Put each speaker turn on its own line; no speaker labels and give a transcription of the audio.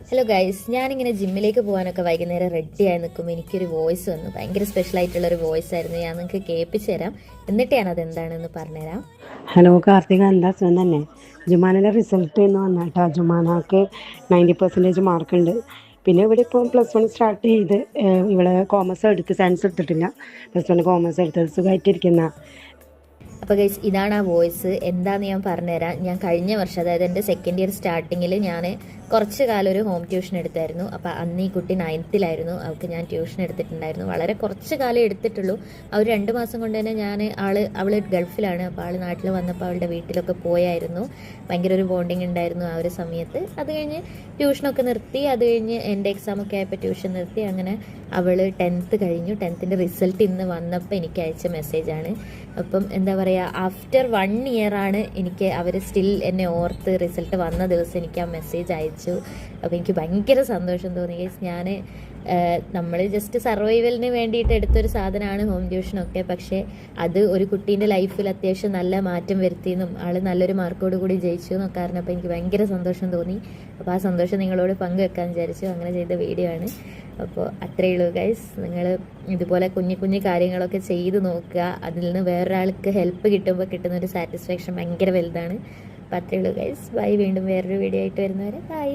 Hello guys, ഞാനിങ്ങനെ ജിമ്മിലേക്ക് പോകാനൊക്കെ വൈകുന്നേരം റെഡിയായി നിൽക്കുമ്പോൾ എനിക്കൊരു വോയിസ് വന്നു. ഭയങ്കര സ്പെഷ്യൽ ആയിട്ടുള്ളൊരു വോയിസ് ആയിരുന്നു. ഞാൻ നിങ്ങൾക്ക് കേൾപ്പിച്ചു തരാം, എന്നിട്ട് ഞാനത് എന്താണെന്ന് പറഞ്ഞുതരാം.
ഹലോ കാർത്തിക, എന്താ സുഖം തന്നെ? ജുമാനയുടെ റിസൾട്ട് എന്ന് വന്നാട്ടോ. ജുമാനക്ക് 90% മാർക്കുണ്ട്. പിന്നെ ഇവിടെ ഇപ്പോൾ +1 സ്റ്റാർട്ട് ചെയ്ത് ഇവിടെ കോമേഴ്സ് എടുത്ത്, സയൻസ് എടുത്തിട്ടില്ല. +1 കോമേഴ്സ് എടുത്തത്. സുഖമായിട്ടിരിക്കുന്ന.
അപ്പോൾ ഗൈസ്, ഇതാണ് ആ വോയിസ്. എന്താണെന്ന് ഞാൻ പറഞ്ഞുതരാം. ഞാൻ കഴിഞ്ഞ വർഷം, അതായത് എൻ്റെ സെക്കൻഡ് ഇയർ സ്റ്റാർട്ടിങ്ങിൽ ഞാൻ കുറച്ച് കാലം ഒരു ഹോം ട്യൂഷൻ എടുത്തായിരുന്നു. അപ്പോൾ അന്ന് ഈ കുട്ടി 9th-ലായിരുന്നു. അവൾക്ക് ഞാൻ ട്യൂഷൻ എടുത്തിട്ടുണ്ടായിരുന്നു. വളരെ കുറച്ച് കാലം എടുത്തിട്ടുള്ളൂ. ആ ഒരു 2 മാസം കൊണ്ട് തന്നെ അവൾ ഗൾഫിലാണ്. അപ്പോൾ ആൾ നാട്ടിൽ വന്നപ്പോൾ അവളുടെ വീട്ടിലൊക്കെ പോയായിരുന്നു. ഭയങ്കര ഒരു ബോണ്ടിങ് ഉണ്ടായിരുന്നു ആ ഒരു സമയത്ത്. അത് കഴിഞ്ഞ് ട്യൂഷനൊക്കെ നിർത്തി. അത് കഴിഞ്ഞ് എൻ്റെ എക്സാമൊക്കെ ആയപ്പോൾ ട്യൂഷൻ നിർത്തി. അങ്ങനെ അവൾ 10th കഴിഞ്ഞു. 10th-ൻ്റെ റിസൾട്ട് ഇന്ന് വന്നപ്പോൾ എനിക്ക് അയച്ച മെസ്സേജാണ്. അപ്പം എന്താ പറയുക, ആഫ്റ്റർ 1 ഇയറാണ് എനിക്ക് അവർ സ്റ്റിൽ എന്നെ ഓർത്ത് റിസൾട്ട് വന്ന ദിവസം എനിക്ക് ആ മെസ്സേജ് അയച്ചു. അപ്പോൾ എനിക്ക് ഭയങ്കര സന്തോഷം തോന്നി. ഞാൻ നമ്മൾ ജസ്റ്റ് സർവൈവലിന് വേണ്ടിയിട്ട് എടുത്തൊരു സാധനമാണ് ഹോം ട്യൂഷനൊക്കെ. പക്ഷേ അത് ഒരു കുട്ടീൻ്റെ ലൈഫിൽ അത്യാവശ്യം നല്ല മാറ്റം വരുത്തിയെന്നും ആൾ നല്ലൊരു മാർക്കോട് കൂടി ജയിച്ചു എന്നൊക്കെ അറിഞ്ഞപ്പോൾ എനിക്ക് ഭയങ്കര സന്തോഷം തോന്നി. അപ്പോൾ ആ സന്തോഷം നിങ്ങളോട് പങ്കുവെക്കാൻ വിചാരിച്ചു. അങ്ങനെ ചെയ്ത വീഡിയോ ആണ്. അപ്പോൾ അത്രയേ ഉള്ളൂ ഗൈസ്. നിങ്ങൾ ഇതുപോലെ കുഞ്ഞു കുഞ്ഞു കാര്യങ്ങളൊക്കെ ചെയ്ത് നോക്കുക. അതിൽ നിന്ന് വേറൊരാൾക്ക് ഹെൽപ്പ് കിട്ടുമ്പോൾ കിട്ടുന്നൊരു സാറ്റിസ്ഫാക്ഷൻ ഭയങ്കര വലുതാണ്. അപ്പോൾ അത്രയേ ഉള്ളൂ ഗൈസ്. ബൈ. വീണ്ടും വേറൊരു വീഡിയോ ആയിട്ട് വരുന്നവരെ ബൈ.